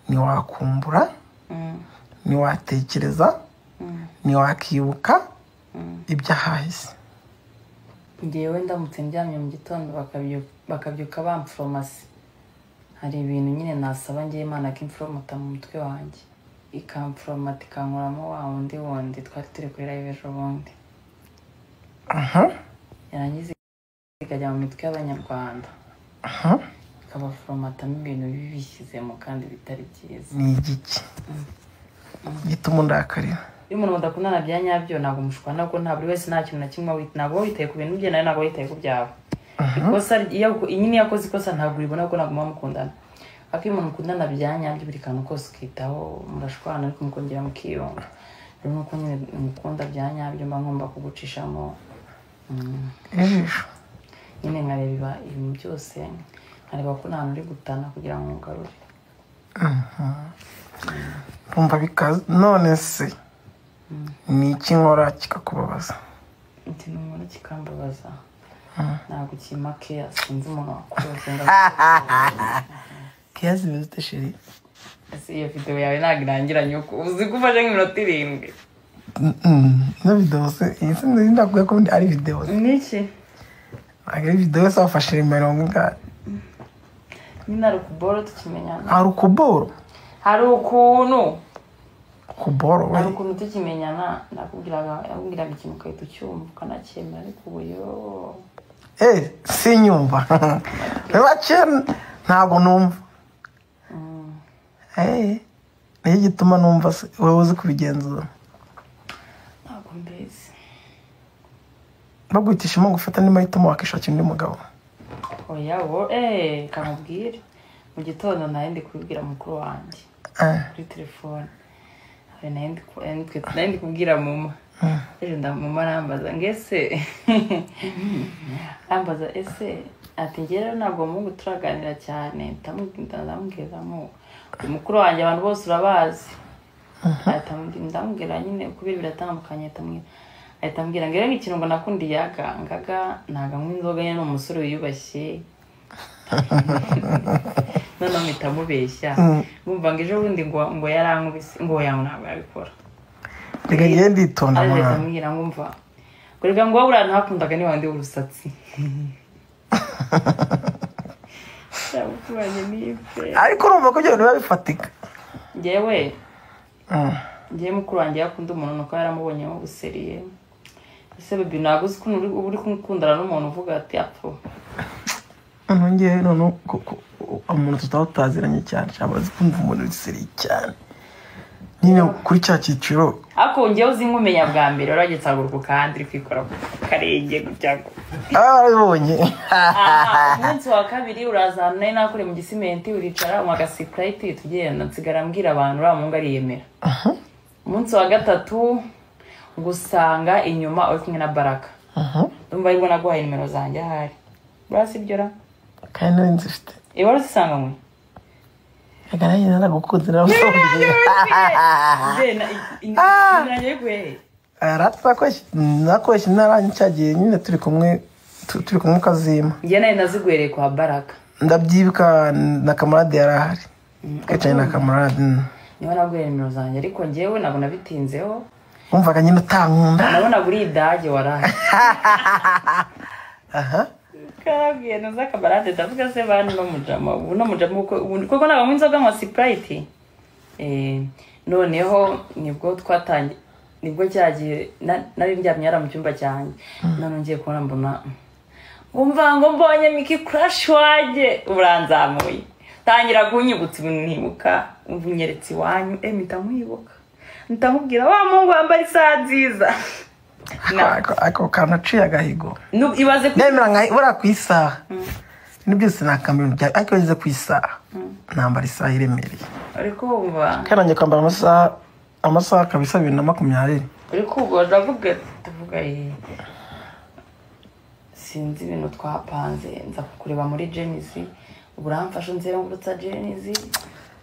niwakumbura niwatekereza niwakibuka ibyahahise. Ngewe ndamutse ndyamye mu gitondo bakabyuka bamforomasi, hari ibintu nyine nasaba ngiye Imana ko imforomata mu mutwe wanjye ikamforomata ikankuramo wa wundi twari turi kuri live ejo bundi. Yarangiza ikajya mu mitwe y'Abanyarwanda ikabaforomata ibintu bibi bishyizemo kandi bitari byiza. Ni igiki gituma undakarira? Iyo umuntu mudakundana bya nyabyo ntabwo mushwana, kuko nta buri wese nta kintu na kimwe ntabwo witaye ku bintu bye nawe ntabwo witaye ku byawe. Ikosa nyine yakoze ikosa ntabwo uribona ko ntabwo mukundana. Ariko iyo umuntu mukundana bya nyabyo buri kantu kose ukitaho murashwana ariko mukongera mukiyunga. Rero nuko nyine mukunda bya nyabyo mba ngomba kugucishamo ijisho nyine nkareba ibintu byose, nkareba ko nta uri gutana kugira ngo ngarure. Umva bikaze. None se ni iki nkora kikakubabaza? Ati n'umuntu kikambabaza ntabwo kimake sinzi umuntu wakoze kiyazi bizite shiri. Iyo video yawe ntabwo irangiranye uko uzi ko ufashe nk'iminota 7. Na video se isi ndakuye ko ari video. Niki? Ari video se wafashe 40. Nyina rukuboro tukimenyana. Hari ukuboro? Hari ukuntu kuboro we. Hari ukuntu tukimenyana nakubwiraga ikintu kahita ucyumva ukanacyemera ariko ubuyo sinyumva. Ntabwo numva. Niyo gituma numva se wowe uzi kubigenzura. Ntabwo mbizi. Bagwitishimo gufata n'amahitamo wakishakira undi mugabo. Oya kamubwire mu gitondo naye ndi kubibwira mukuru wanjye kuri telefone. Naye ndi kubwira mama. Ejo ndamuma arambaza ngese arambaza ese ati ngera ntabwo mungu turaganira cyane ndamubwiramo mukuru wanjye abantu bose urabazi. Ndamubwira nyine kubira biratandukanye ahitambwira ngere nk'ikintu ngo nakundi ngaga ntaga nk'inzoga nyine n'umusore wiyubashye. None mpita mubeshya ngumva ngo ejo bundi ngo yarankubise ngo yawe ntabwo yabikora. Reka ngende nditonda mwana. Ndamubwira ngumva ngo reka ngo wabura ntakundaga ni wandi w'urusatsi. Ariko urumva ko ibyo biba bifatika. Ngewe mukuru wanjye yakunda umuntu nuko yaramubonyemo buseriye. Ese bibi ntabwo uzi ko uri kumukundana n'umuntu uvuga ati apfo. Ngewe none umuntu tutaziranye cyane cyangwa azi kumva umuntu useriye cyane nyine kuri cya cyiciro. Ako ngewe uzi nkumenya bwa mbere uragetse aguruka kandi uri kwikora ku karenge gutya. Arabonye. Umunsi wa kabiri urazana nayo nakore mu gisimenti uricara umwaga Sprite tugenda nsigara mbwira abantu uramunga ariyemera. Umunsi wa gatatu gusanga inyuma uri kumwe na Baraka. Ndumva ariko naguhaye nimero zanjye ahari. Burasi byora. Kandi nzifite. Wari usanga mwe. Agana yina nagukunze nawe. Nanye kwe. Nakoshye narancagiye nyine turi kumwe kazima. Ngiye nayo nazigwereye kwa Baraka. Ndabyibuka na kamarade yarahari. Kacanye na kamarade. Niba naguhaye nimero zanjye ariko ngewe ntabwo nabitinzeho. Umvaga nyine utankunda. Nabona buri idage warahe. Karabwiye naza kabarade ndavuga se bana no mujama kuko naba mwinzoga nka Sprite. Noneho nibwo twatangiye nibwo cyagiye nari ndyamye mu cyumba cyanjye. None ngiye kubona mbona umva ngo mbonye Miki crush waje uranzamuye. Tangira kunyibutsa ibintu ntibuka umvunyeretse wanyu mpita mwibuka. Ntamubwira wa mungu wambaye isaha nziza. Ako kanaciye agahigo. Ibaze nemera nka bura ku isaha. Ni byose nakamira bya ariko yize ku isaha. Nambara isaha iremereye. Ariko umva. Kananye kwambara amasaha kabisa 2020. Ariko ubwo ndavuga tuvuga sinzi ibintu twapanze nza kukureba muri Genesis. Uburamfasha nzera ngurutsa Genesis.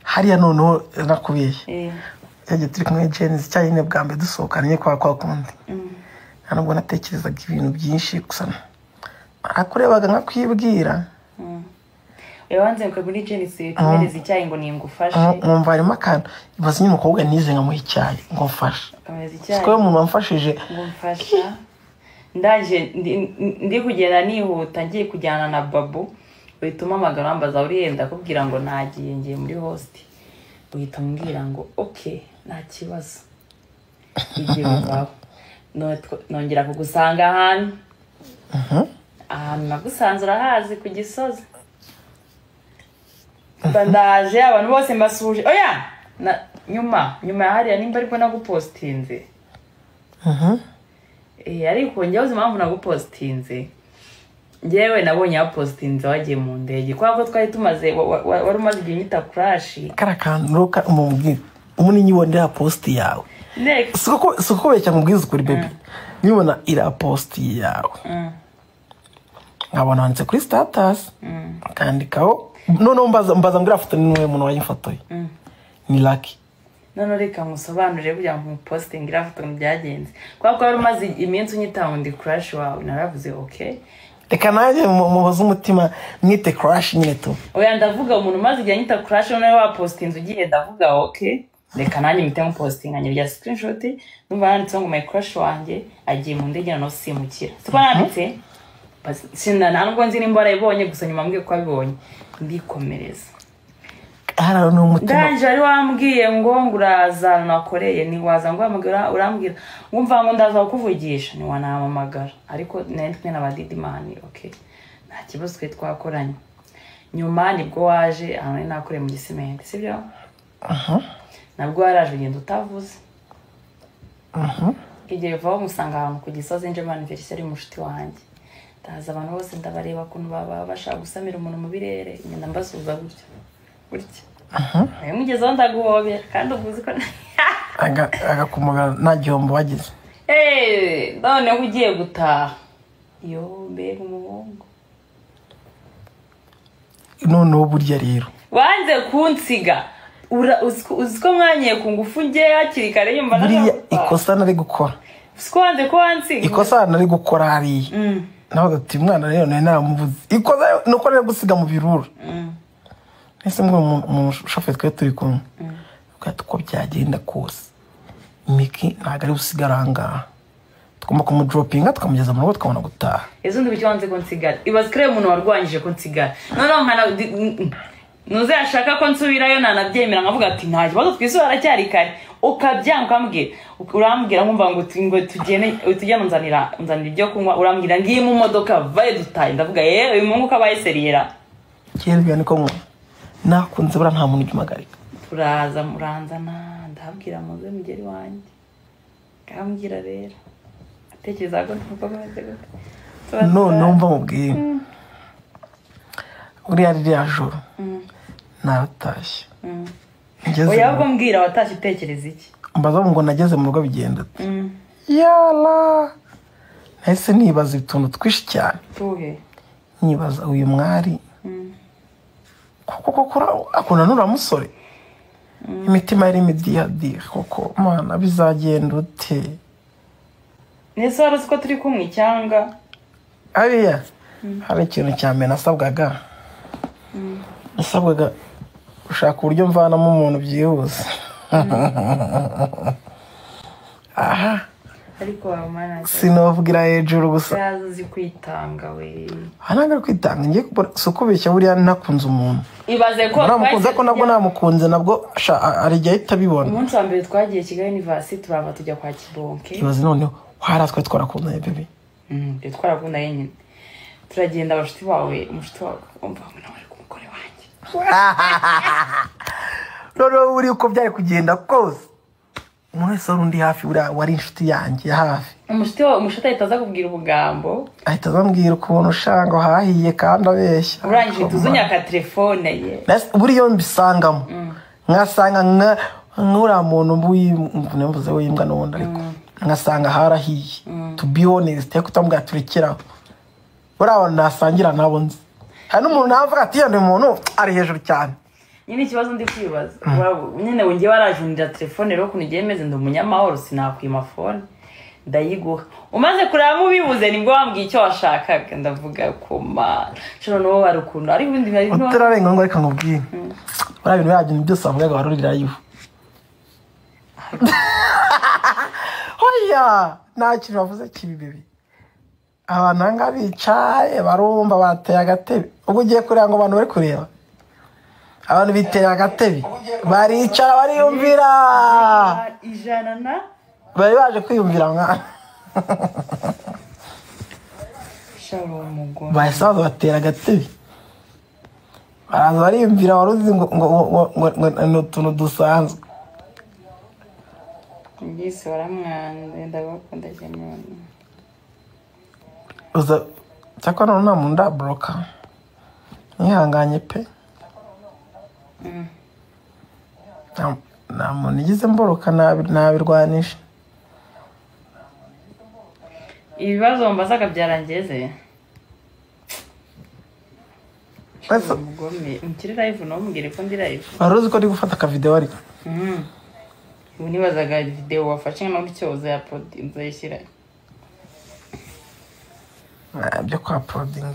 Hariya noneho nakubeshye. Yaje turi kumwe Genesis cyane bwa mbere dusohokanye kwa kundi. Nubwo natekerezaga ibintu byinshi gusa akurebaga nka kwibwira. wanze ko muri Genesis tumereze icyayi ngo ningufashe nkumva harimo akantu ibaze nyine umukobwa nize nkamuha icyayi ngo mfashe akameze icyayi siko umuntu wamfashije ngo mfasha ndaje ndi kugenda nihuta ngiye kujyana na babu uhituma amagara wambaza uriyenda kubwira ngo nagiye ngiye muri host uhita umbwira ngo okay nta kibazo igihe uvaho nongera kugusanga ahantu ahantu nagusanze urahazi ku Gisozi bandaje abantu bose mbasuje oya nyuma ya hariya nimba ariko nagupostinze ariko njyewe uzi impamvu nagupostinze njyewe nabonye yapostinze wagiye mu ndege kubera ko twari tumaze wari umaze igihe nyita crash karakanturuka umubwira umuntu nyibonera post yawe siko becya mubwiza kuri baby nibona ira post yawe nkabona handitse kuri status akandikaho none mbaza ngira foto niwe muntu wayifotoye ni Lucky none reka musobanurire kugira ngo posting ira foto byagenze kwa ko wari umaze iminsi unyitaho ndi crash wawe naravuze okay reka naje muhoza umutima mwite crash nyine tu oya ndavuga umuntu umaze igihe nyita crash none wa posting ugiye ndavuga okay reka nanjye mpite mu posting anye bya screenshot numva nanditse ngo my crash wanjye agiye mu ndege no simukira siko nanditse sinda ntabwo nzi nimba arayibonye gusa nyuma mbwiye ko abibonye ndikomereza hara no umutima ndanje ari wambwiye ngo nguraza nakoreye ni waza ngo amagara urambwira ngumva ngo ndaza kukuvugisha ni wanamamagara ariko nende n'abadidi mani okay nta kibazo twe twakoranye nyuma nibwo waje ahantu nakore mu gisimenti sibyo nabwo waraje ugenda utavuze igihe vaho musanga ahantu ku Gisozi nje anniversary mushiti wanjye ndaza abantu bose ndabareba kuntu baba bashaka gusamira umuntu mu birere nyina mbasuza gutya mugezeho ndaguhobera kandi uvuze ko agakumugara nta gihombo wagize none ugiye gutaha yo mbega umuhungu noneho burya rero wanze kunsiga uzi ko mwanyiye ku ngufu nge hakiri kare yumva buriya ikosa nari gukora siko wanze ko wansiga ikosa nari gukora hariya nawe ati umwana rero nari naramuvuze ikosa nuko rero gusiga mu birura ese ngo mu shoferi twe turi kumwe ubwato ko byagenda kose Miki ntago ari usigara ahangaha tugomba kumudropinga tukamugeza mu rugo tukabona gutaha ezo ndibyo wanze ko nsigara ibaze kare umuntu warwanyije ko nsigara none nkana nuze yashaka ko nsubirayo nanabyemera nkavuga ati nta kibazo twisubira aracyari kare ukabyanga ukambwira urambwira nkumva ngo tugene nzanira ibyo kunywa urambwira ngiye mu modoka vaye dutaye ndavuga uyu mungu kabaye seriyera cyerwa niko ngo nakunze bura nta muntu ugimagarika turaza muranzana ndabwira muze mugeri wanjye kambwira rero atekereza ko ntuko bameze gute numva mubwiye uriya ririya joro naratashye oya ahubwo mbwira watashye utekereza iki mbaza ngo nageze mu rugo bigenda yala nahise nibaza utuntu twinshi cyane nibaza uyu mwari koko akunda nura musore imitima yari midiyadiya koko mana bizagenda ute nese wari uzi ko turi kumwe cyangwa ariya hari ikintu cya mbere nasabwaga ushaka uburyo mvanamo umuntu byihuse aha ariko wamana sinovugira hejuru gusa yazi kwitanga we hanaga kwitanga ngiye sukubeshya buriya nakunze umuntu ibaze ko namukunze ko nabwo namukunze nabwo ari gihe itabibona umunsi wa mbere twagiye Kigali University turava tujya kwa Kibonke ibaze none haratwe twarakundanye bebe twarakundanye nyine turagenda abashuti bawe umushiti wawe umva ngo nawe ku mukore wanjye rero uri uko byari kugenda kose umuntu wese undi hafi wari inshuti yanjye hafi umushiti ahita aza kubwira ubugambo ahita azambwira ukuntu ushanga hahiye kandi abeshya urangije tuzunyaka telefone ye buriya mbisangamo nkasanga nk'uriya muntu mvuze w'imbwa n'ubundi ariko nkasanga harahiye to be honest ariko utambwira turekeraho buriya nasangira nabo nzi hari n'umuntu navuga ati yandi muntu ari hejuru cyane nyine ikibazo ndi kwibaza nyine wongeye warajundira telefone rero ukuntu igiye meze ndi umunyamahoro sinakwima fone ndayiguha umaze kureba mubibuze nibwo wambwiye icyo washakaga ndavuga ko man shano no wari ukuntu ari ibindi bari no utararenga ngo reka nkubwire bari ibintu yagiye byose avugaga warurira yivu hoya nta kintu bavuze kibi bibi abantu anga bicaye barumva bateye agatebe ubwo ugiye kureba ngo abantu bari kureba abantu biteye agatebe baricara bariyumvira ijana na bari baje kwiyumvira mwana sharo umugore basaza batera agatebe baraza bariyumvira waruzi ngo n'utuntu dusanzwe ngise waramwanze ndabakunda cyane uza cyakora nta muntu ndabloka nihanganye pe nta muntu igize mboroka nabirwanisha ibibazo mbazaga byarangeze umugome mukiri live no mugire ko ndi live waruzi ko ndi gufata ka video ariko ubu nibazaga video wafashe no cyoza ya produce yishyira byo kwa uploading